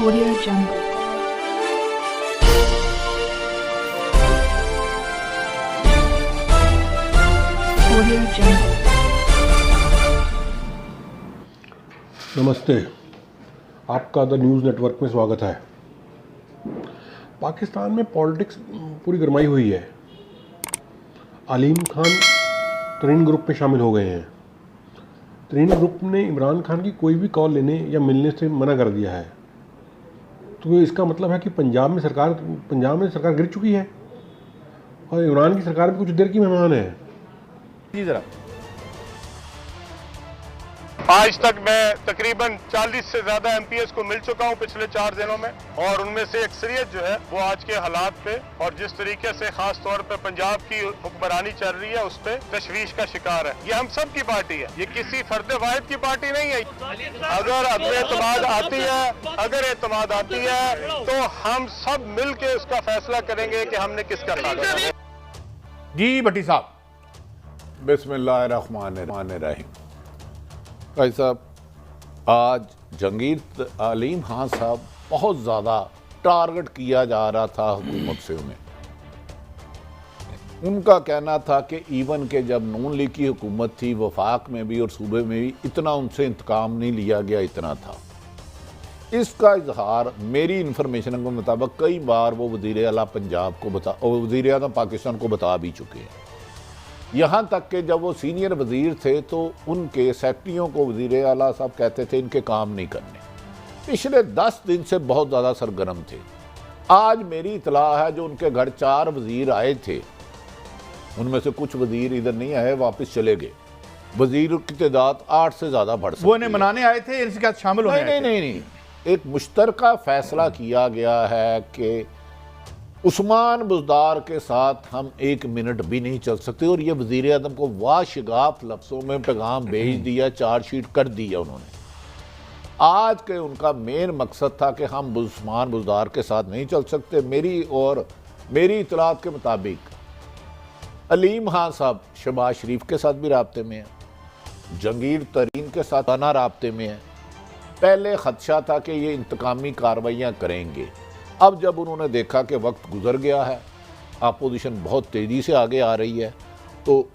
Audio Jungle. Audio Jungle. नमस्ते, आपका the news network में स्वागत है। पाकिस्तान में पॉलिटिक्स पूरी गरमाई हुई है। अलीम खान तरीन ग्रुप में शामिल हो गए हैं। तरीन ग्रुप ने इमरान खान की कोई भी कॉल लेने या मिलने से मना कर दिया है। तो इसका मतलब है कि पंजाब में सरकार गिर चुकी है और इमरान की सरकार भी कुछ देर की मेहमान है। जी जरा। आज तक मैं तकरीबन 40 से ज्यादा एमपीएस को मिल चुका हूं पिछले 4 दिनों में, और उनमें से अक्सरियत जो है वो आज के हालात पे और जिस तरीके से खास तौर पे पंजाब की हुक्मरानी चल रही है उस पे तशवीश का शिकार है। ये हम सब की पार्टी है, ये किसी फर्द वाहिद की पार्टी नहीं है। अगर एतमाद आती है तो हम सब मिल के उसका फैसला करेंगे कि हमने किसका साथ देना है। जी भट्टी साहब। बिस्मिल्लाहिर्रहमानिर्रहीम। भाई साहब, आज जहांगीर अलीम खान साहब बहुत ज़्यादा टारगेट किया जा रहा था हुकूमत से। उनका कहना था कि इवन के जब नून लीग की हुकूमत थी वफाक में भी और सूबे में भी इतना उनसे इंतकाम नहीं लिया गया, इतना था। इसका इजहार मेरी इन्फॉर्मेशन के मुताबिक कई बार वो वज़ीर आला पंजाब को वज़ीर आला पाकिस्तान को बता भी चुके हैं। यहाँ तक कि जब वो सीनियर वज़ीर थे तो उनके सेक्रेटरियों को वज़ीर आला साहब कहते थे इनके काम नहीं करने। पिछले 10 दिन से बहुत ज़्यादा सरगर्म थे। आज मेरी इतला है जो उनके घर 4 वज़ीर आए थे, उनमें से कुछ वज़ीर इधर नहीं आए, वापस चले गए। वज़ीर की तादाद 8 से ज़्यादा बढ़ सकती है। वो इन्हें मनाने आए थे, इसके साथ शामिल होने नहीं, एक मुश्तरका फैसला किया गया है कि उस्मान बुज़दार के साथ हम 1 मिनट भी नहीं चल सकते, और ये वज़ीर आज़म को वाशिगाफ लफ्ज़ों में पैगाम भेज दिया, चार्जशीट कर दिया उन्होंने। आज के उनका मेन मकसद था कि हम उस्मान बुज़दार के साथ नहीं चल सकते। मेरी इतलात के मुताबिक अलीम खान साहब शहबाज शरीफ के साथ भी राब्ते में हैं, जहांगीर तरीन के साथ आना राब्ते में है। पहले खदशा था कि ये इंतकामी कार्रवाइयाँ करेंगे। अब जब उन्होंने देखा कि वक्त गुजर गया है, अपोजिशन बहुत तेज़ी से आगे आ रही है, तो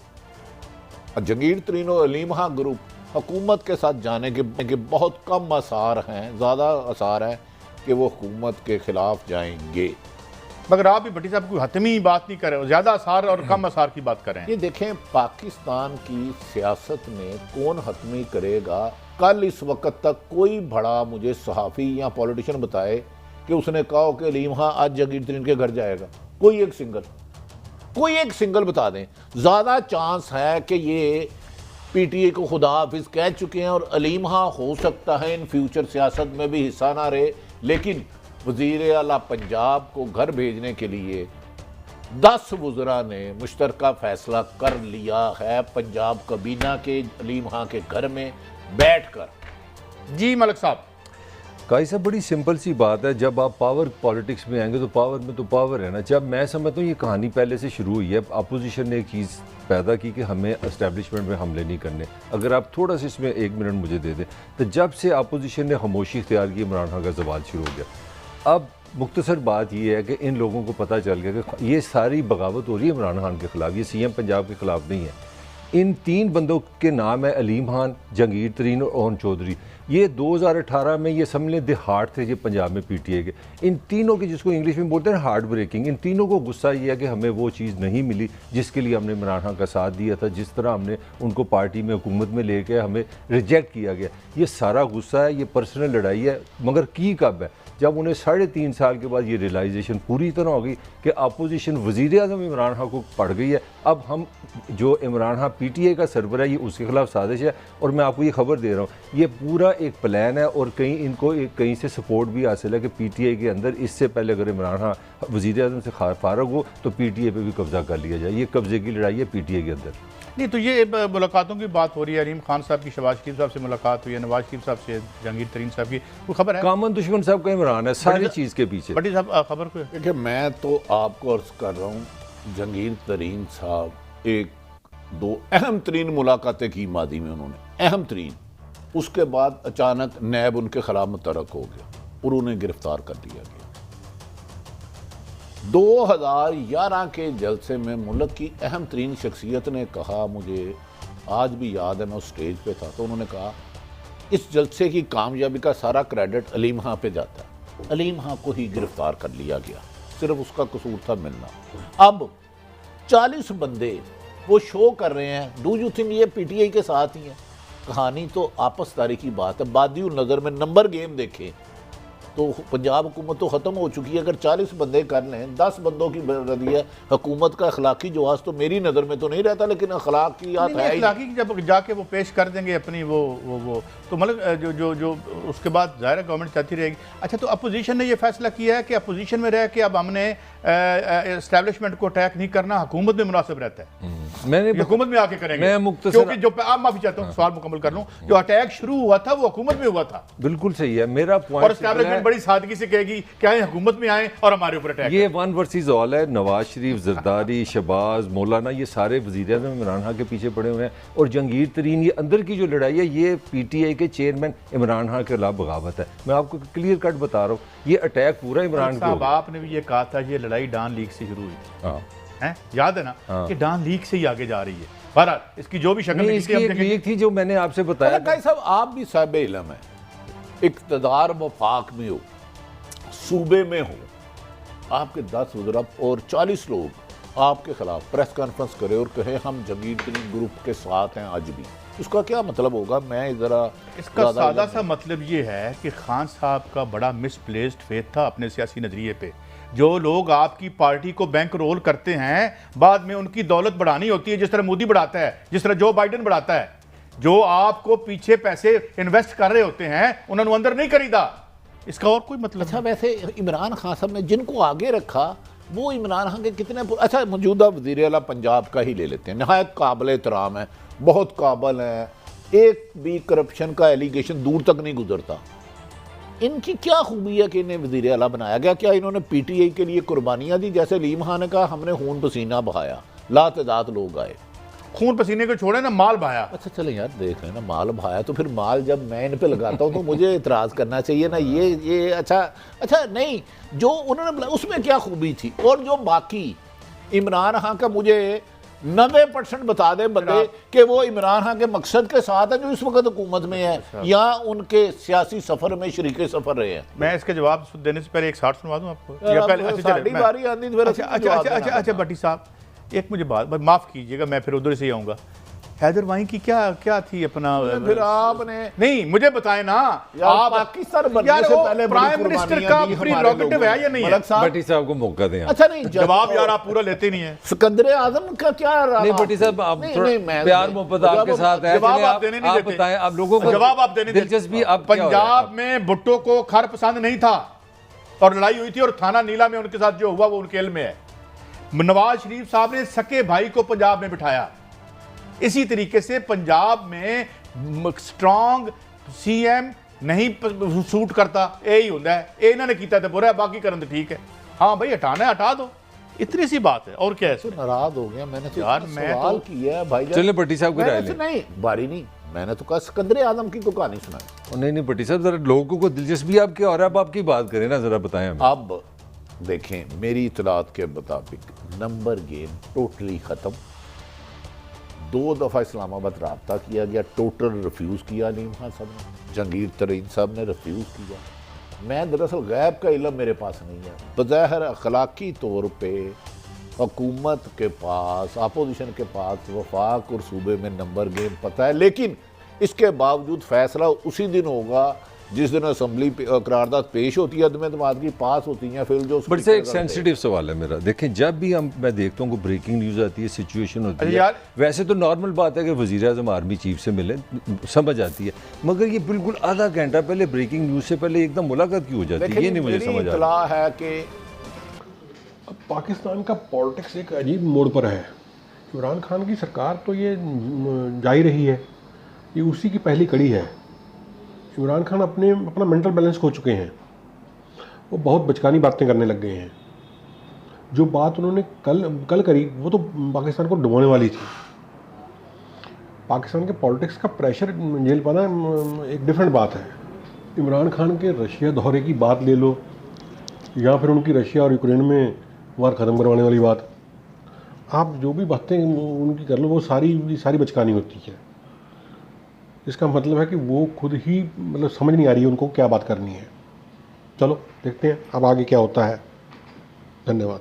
जहांगीर तरीन और अलीम खान ग्रुप हुकूमत के साथ जाने के बहुत कम आसार हैं, ज़्यादा आसार हैं कि वो हुकूमत के ख़िलाफ़ जाएंगे। मगर आप भी भट्टी साहब कोई हतमी बात नहीं कर रहे हो, ज़्यादा आसार और कम आसार की बात कर रहे हैं। ये देखें, पाकिस्तान की सियासत में कौन हतमी करेगा। कल इस वक्त तक कोई बड़ा मुझे सहाफ़ी या पॉलिटिशियन बताए कि उसने कहा कि अलीम खान आज जहांगीर तरीन के घर जाएगा। कोई एक सिंगल बता दें। ज़्यादा चांस है कि ये पीटीए को खुदा हाफिज़ कह चुके हैं और अलीम खान हो सकता है इन फ्यूचर सियासत में भी हिस्सा ना रहे, लेकिन वज़ीर आला पंजाब को घर भेजने के लिए 10 वज़रा ने मुश्तरका फ़ैसला कर लिया है पंजाब कबीना के अलीम खान के घर में बैठ कर। जी मलिक साहब। काई साहब, बड़ी सिंपल सी बात है। जब आप पावर पॉलिटिक्स में आएंगे तो पावर में तो पावर है ना। जब मैं समझता हूँ ये कहानी पहले से शुरू हुई है। अपोजिशन ने एक चीज़ पैदा की कि हमें एस्टेब्लिशमेंट में हमले नहीं करने। अगर आप थोड़ा सा इसमें 1 मिनट मुझे दे दें, तो जब से अपोजिशन ने खामोशी इख्तियार की, इमरान खान का सवाल शुरू हो गया। अब मुख्तसर बात ये है कि इन लोगों को पता चल गया कि ये सारी बगावत हो रही है इमरान खान के ख़िलाफ़, ये सीएम पंजाब के ख़िलाफ़ नहीं है। इन 3 बंदों के नाम है अलीम खान, जहांगीर तरीन और ओन चौधरी। ये 2018 में ये समझ लें हार्ट थे जो पंजाब में पीटीए के। इन तीनों की, जिसको इंग्लिश में बोलते हैं हार्ट ब्रेकिंग, इन तीनों को गुस्सा ये है कि हमें वो चीज़ नहीं मिली जिसके लिए हमने इमरान खान का साथ दिया था, जिस तरह हमने उनको पार्टी में हुकूमत में लेके हमें रिजेक्ट किया गया। ये सारा गुस्सा है, ये पर्सनल लड़ाई है। मगर की कब है? जब उन्हें 3.5 साल के बाद ये रियलाइजेशन पूरी तरह हो गई कि अपोजिशन वज़ीर आज़म इमरान खान को पड़ गई है। अब हम जो इमरान खान पीटीए का सरबरा है, ये उसके खिलाफ साजिश है। और मैं आपको ये खबर दे रहा हूँ, ये पूरा एक प्लान है और कहीं से सपोर्ट भी हासिल है कि पीटीए के अंदर इससे पहले अगर इमरान खान वज़ीर आज़म से फारग हो तो पीटीए पे भी कब्जा कर लिया जाए। ये कब्जे की लड़ाई है पीटीए के अंदर। नहीं तो ये मुलाकातों की बात हो रही है। अलीम खान साहब की शहबाज शरीफ साहब से मुलाकात हुई है, नवाज शरीफ साहब से जहांगीर तरीन साहब की, कोई खबर है? कॉमन दुश्मन साहब का इमरान है सारी चीज़ के पीछे। भट्टी साहब खबर कोई? देखिए, मैं तो आपको अर्ज कर रहा हूँ, जहांगीर तरीन साहब 1-2 अहम तरीन मुलाकातें की मादी में उन्होंने, अहम तरीन। उसके बाद अचानक नैब उनके खिलाफ मुतरक हो गया। और उन्हें गिरफ्तार कर लिया गया। 2011 के जलसे में मुल्क की अहम तरीन शख्सियत ने कहा, मुझे आज भी याद है, मैं उस स्टेज पे था, तो उन्होंने कहा इस जलसे की कामयाबी का सारा क्रेडिट अलीम खां पे जाता है। अलीम खां को ही गिरफ्तार कर लिया गया, सिर्फ उसका कसूर था मिलना। अब 40 बंदे वो शो कर रहे हैं, डू यू थिंक ये पीटीआई के साथ ही है? कहानी तो आपसदारी की बात है। बादियो नज़र में नंबर गेम देखें तो पंजाब हुकूमत तो ख़त्म हो चुकी है। अगर 40 बंदे कर लें, 10 बंदों की रदिया हुकूमत का अखलाकी जवाब तो मेरी नज़र में तो नहीं रहता, लेकिन अखलाकियात है ही। अखलाकी जब जाके वो पेश कर देंगे अपनी वो तो मतलब जो उसके बाद ज़ाहिर गवर्नमेंट चाहती रहेगी। अच्छा, तो अपोजिशन ने ये फैसला किया है कि अपोजिशन में रह के अब हमने एस्टैब्लिशमेंट को अटैक नहीं करना, हुकूमत में मुनासिब रहता है, मैंने हुकूमत में आके करेंगे। मैं मुख्तसर क्योंकि जो आप माफी चाहता हूँ, सवाल मुकम्मल कर लूँ, जो अटैक शुरू हुआ था वो हुकूमत में हुआ था। बिल्कुल सही है मेरा और पॉइंट। एस्टैब्लिशमेंट बड़ी सादगी से कहेगी क्या है, हुकूमत में आए और हमारे ऊपर अटैक। ये 1 वर्सेस ऑल है। नवाज शरीफ, जरदारी, शहबाज, मौलाना, ये सारे वज़ीर-ए-आज़म इमरान खान के पीछे पड़े हुए हैं। और जहांगीर तरीन, ये अंदर की जो लड़ाई है ये पीटीआई के चेयरमैन इमरान खान के खिलाफ बगावत है। मैं आपको क्लियर कट बता रहा हूँ, ये अटैक पूरा इमरान साहब आपने भी ये कहा था ये लड़ाई डॉन लीग से शुरू हुई थी। हाँ, हैं, याद है ना कि डॉन लीग से ही आगे जा रही है। बहरहाल इसकी जो भी शक्ल नहीं, निकलती इसकी है, हम एक देखेंगे। लीक थी जो मैंने आपसे बताया। भाई साहब, आप भी साहिब इल्म है, इक़्तिदार वफाक में हो, सूबे में हो, आपके 10 वज़रा और 40 लोग आपके खिलाफ प्रेस कॉन्फ्रेंस करें और कहें हम जहांगीर तरीन ग्रुप के साथ हैं आज भी, उसका क्या मतलब होगा? मैं ज़रा इसका सादा सा मतलब ये है कि खान साहब का बड़ा मिसप्लेस्ड फेथ था अपने सियासी नजरिए पे। जो लोग आपकी पार्टी को बैंक रोल करते हैं, बाद में उनकी दौलत बढ़ानी होती है, जिस तरह मोदी बढ़ाता है, जिस तरह जो बाइडेन बढ़ाता है, जो आपको पीछे पैसे इन्वेस्ट कर रहे होते हैं उन्होंने अंदर नहीं खरीदा। इसका और कोई मतलब? अच्छा, वैसे इमरान खान साहब ने जिनको आगे रखा वो इमरान खान के कितने, अच्छा मौजूदा वज़ीर आला पंजाब का ही ले लेते हैं, नहायत काबिल एहतराम है, बहुत काबिल है, एक भी करप्शन का एलिगेशन दूर तक नहीं गुजरता। इनकी क्या खूबी है कि इन्हें वज़ीर आला बनाया गया? क्या इन्होंने पीटीआई के लिए कुर्बानियाँ दी? जैसे अलीम खान ने कहा हमने खून पसीना बहाया, लातदाद लोग आए, खून पसीने को छोड़े ना, माल बहाया। अच्छा चले यार, देख रहे हैं ना, माल भाया, तो फिर माल जब मैं इन पे लगाता हूँ तो मुझे इतराज़ करना चाहिए ना। ये अच्छा नहीं, जो उन्होंने उसमें क्या खूबी थी? और जो बाकी इमरान खान का मुझे 90% बता दें बंदे कि वो इमरान खान के मकसद के साथ है जो इस वक्त हुकूमत में है या उनके सियासी सफर में शरीके सफर रहे हैं। मैं इसके जवाब देने से पहले एक शार्ट सुनवा दूं आपको, यार, या पहले? आप अच्छा, साड़ी बारी आंदी तो फिर अच्छा भट्टी साहब, एक मुझे बात माफ कीजिएगा, मैं फिर उधर से ही आऊंगा। हैदर वाही की क्या थी अपना? फिर आपने नहीं, मुझे बताएं ना, आप पाकिस्तान बनने से पहले प्राइम मिनिस्टर का प्रीरोगेटिव है या नहीं है? भट्टी साहब को मौका दें। अच्छा नहीं, जवाब यार आप पूरा लेते नहीं है। सिकंदर आजम का क्या रहा? नहीं भट्टी साहब, आप प्यार मोहब्बत आपके साथ है, जवाब आप देने नहीं देते। बताएं, आप लोगों को जवाब आप देने दिलचस्पी। आप पंजाब में भुट्टो को खर पसंद नहीं था और लड़ाई हुई थी, और थाना नीला में उनके साथ जो हुआ वो उनके इल्म में है। नवाज शरीफ साहब ने सके भाई को पंजाब में बिठाया। इसी तरीके से पंजाब में स्ट्रॉन्ग सीएम नहीं सूट करता, यही होता है, ये इन्होंने किया तो बुरा है, बाकी करन तो ठीक है। हाँ भाई, हटाना है हटा दो, इतनी सी बात है, और क्या है? नाराज हो गया मैंने तो यार, मैं सवाल तो किया है भाई। चले भट्टी साहब की राय लें। नहीं बारी नहीं, मैंने तो कहा सिकंदर आजम की तो कहानी सुनाई। नहीं भट्टी साहब, जरा लोगों को दिलचस्पी आपकी और आप आपकी बात करें ना, जरा बताएं हमें। अब देखें, मेरी इतलात के मुताबिक नंबर गेम टोटली ख़त्म। 2 दफ़ा इस्लामाबाद रब्ता किया गया, टोटल रिफ्यूज़ किया अलीम खान साहब ने, जहांगीर तरीन साहब ने रिफ्यूज़ किया। मैं दरअसल गैब का इल्म मेरे पास नहीं है। बज़ाहिर अखलाकी तौर पे हुकूमत के पास, अपोजिशन के पास वफाक और सूबे में नंबर गेम पता है, लेकिन इसके बावजूद फैसला उसी दिन होगा जिस दिन असम्बली करारदाद पेश होती है, अदम-ए-एतमाद की पास होती हैं, फिर जो बट से एक सेंसिटिव सवाल है मेरा। देखें, जब भी मैं देखता हूँ ब्रेकिंग न्यूज़ आती है, सिचुएशन होती है, वैसे तो नॉर्मल बात है कि वज़ीर आज़म आर्मी चीफ से मिले, समझ आती है, मगर ये बिल्कुल आधा घंटा पहले ब्रेकिंग न्यूज़ से पहले एकदम मुलाकात क्यों हो जाती है, ये नहीं मुझे समझ आ रहा है कि अब पाकिस्तान का पॉलिटिक्स एक अजीब मोड़ पर है। इमरान खान की सरकार तो ये जा ही रही है, ये उसी की पहली कड़ी है। इमरान खान अपना मेंटल बैलेंस खो चुके हैं, वो बहुत बचकानी बातें करने लग गए हैं। जो बात उन्होंने कल करी वो तो पाकिस्तान को डुबोने वाली थी। पाकिस्तान के पॉलिटिक्स का प्रेशर झेल पाना एक डिफरेंट बात है। इमरान खान के रशिया दौरे की बात ले लो या फिर उनकी रशिया और यूक्रेन में वार ख़त्म करवाने वाली बात, आप जो भी बातें उनकी कर लो वो सारी बचकानी होती है। इसका मतलब है कि वो खुद ही मतलब समझ नहीं आ रही है उनको क्या बात करनी है। चलो देखते हैं अब आगे क्या होता है। धन्यवाद।